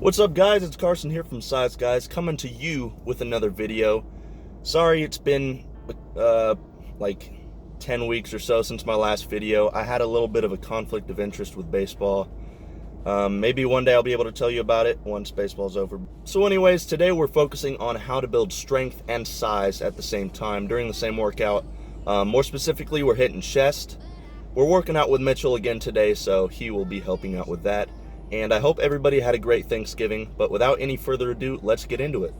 What's up, guys? It's Carson here from Size Guys, coming to you with another video. Sorry it's been like 10 weeks or so since my last video. I had a little bit of a conflict of interest with baseball. Maybe one day I'll be able to tell you about it once baseball's over. So anyways, today we're focusing on how to build strength and size at the same time during the same workout. More specifically, we're hitting chest. We're working out with Mitchell again today, so he will be helping out with that. And I hope everybody had a great Thanksgiving, but without any further ado, let's get into it.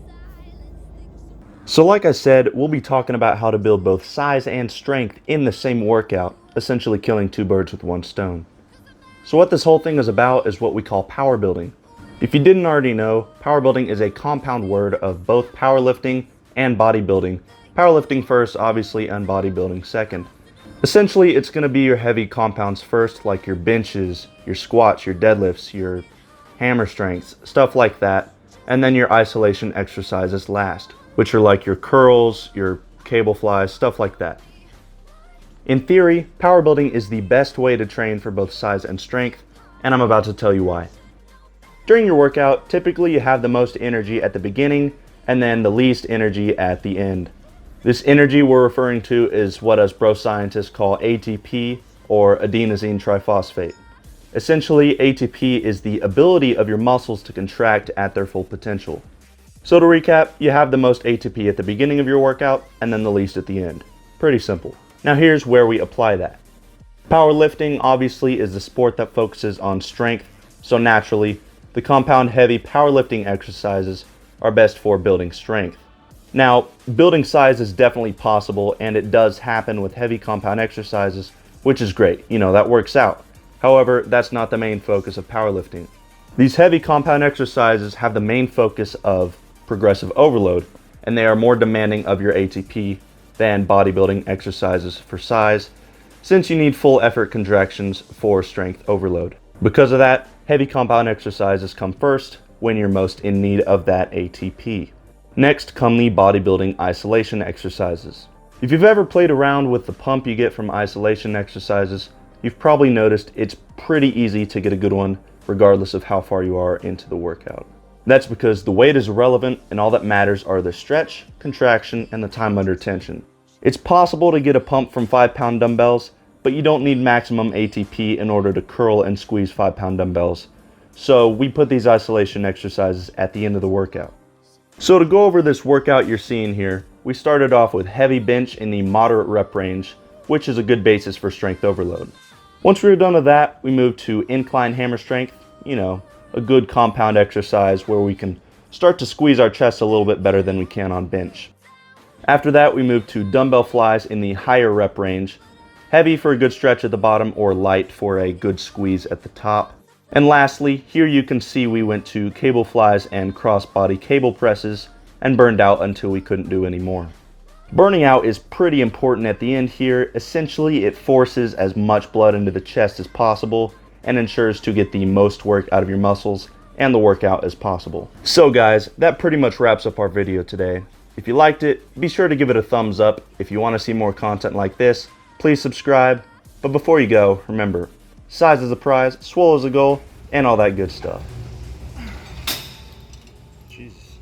So like I said, we'll be talking about how to build both size and strength in the same workout, essentially killing two birds with one stone. So what this whole thing is about is what we call power building. If you didn't already know, power building is a compound word of both powerlifting and bodybuilding. Powerlifting first, obviously, and bodybuilding second. Essentially, it's going to be your heavy compounds first, like your benches, your squats, your deadlifts, your hammerstrengths, stuff like that, and then your isolation exercises last, which are like your curls, your cable flies, stuff like that. In theory, power building is the best way to train for both size and strength, and I'm about to tell you why. During your workout, typically you have the most energy at the beginning and then the least energy at the end. This energy we're referring to is what us bro scientists call ATP, or adenosine triphosphate. Essentially, ATP is the ability of your muscles to contract at their full potential. So to recap, you have the most ATP at the beginning of your workout and then the least at the end. Pretty simple. Now here's where we apply that. Powerlifting obviously is the sport that focuses on strength, so naturally, the compound heavy powerlifting exercises are best for building strength. Now, building size is definitely possible, and it does happen with heavy compound exercises, which is great. That works out. However, that's not the main focus of powerlifting. These heavy compound exercises have the main focus of progressive overload, and they are more demanding of your ATP than bodybuilding exercises for size, since you need full effort contractions for strength overload. Because of that, heavy compound exercises come first when you're most in need of that ATP. Next come the bodybuilding isolation exercises. If you've ever played around with the pump you get from isolation exercises, you've probably noticed it's pretty easy to get a good one regardless of how far you are into the workout. That's because the weight is irrelevant and all that matters are the stretch, contraction, and the time under tension. It's possible to get a pump from 5-pound dumbbells, but you don't need maximum ATP in order to curl and squeeze 5-pound dumbbells. So we put these isolation exercises at the end of the workout. So to go over this workout you're seeing here, we started off with heavy bench in the moderate rep range, which is a good basis for strength overload. Once we were done with that, we moved to incline hammer strength, a good compound exercise where we can start to squeeze our chest a little bit better than we can on bench. After that, we moved to dumbbell flies in the higher rep range, heavy for a good stretch at the bottom or light for a good squeeze at the top. And lastly, here you can see we went to cable flies and cross-body cable presses and burned out until we couldn't do any more. Burning out is pretty important at the end here. Essentially, it forces as much blood into the chest as possible and ensures to get the most work out of your muscles and the workout as possible. So guys, that pretty much wraps up our video today. If you liked it, be sure to give it a thumbs up. If you want to see more content like this, please subscribe. But before you go, remember, size is a prize, swole is a goal, and all that good stuff. Jesus.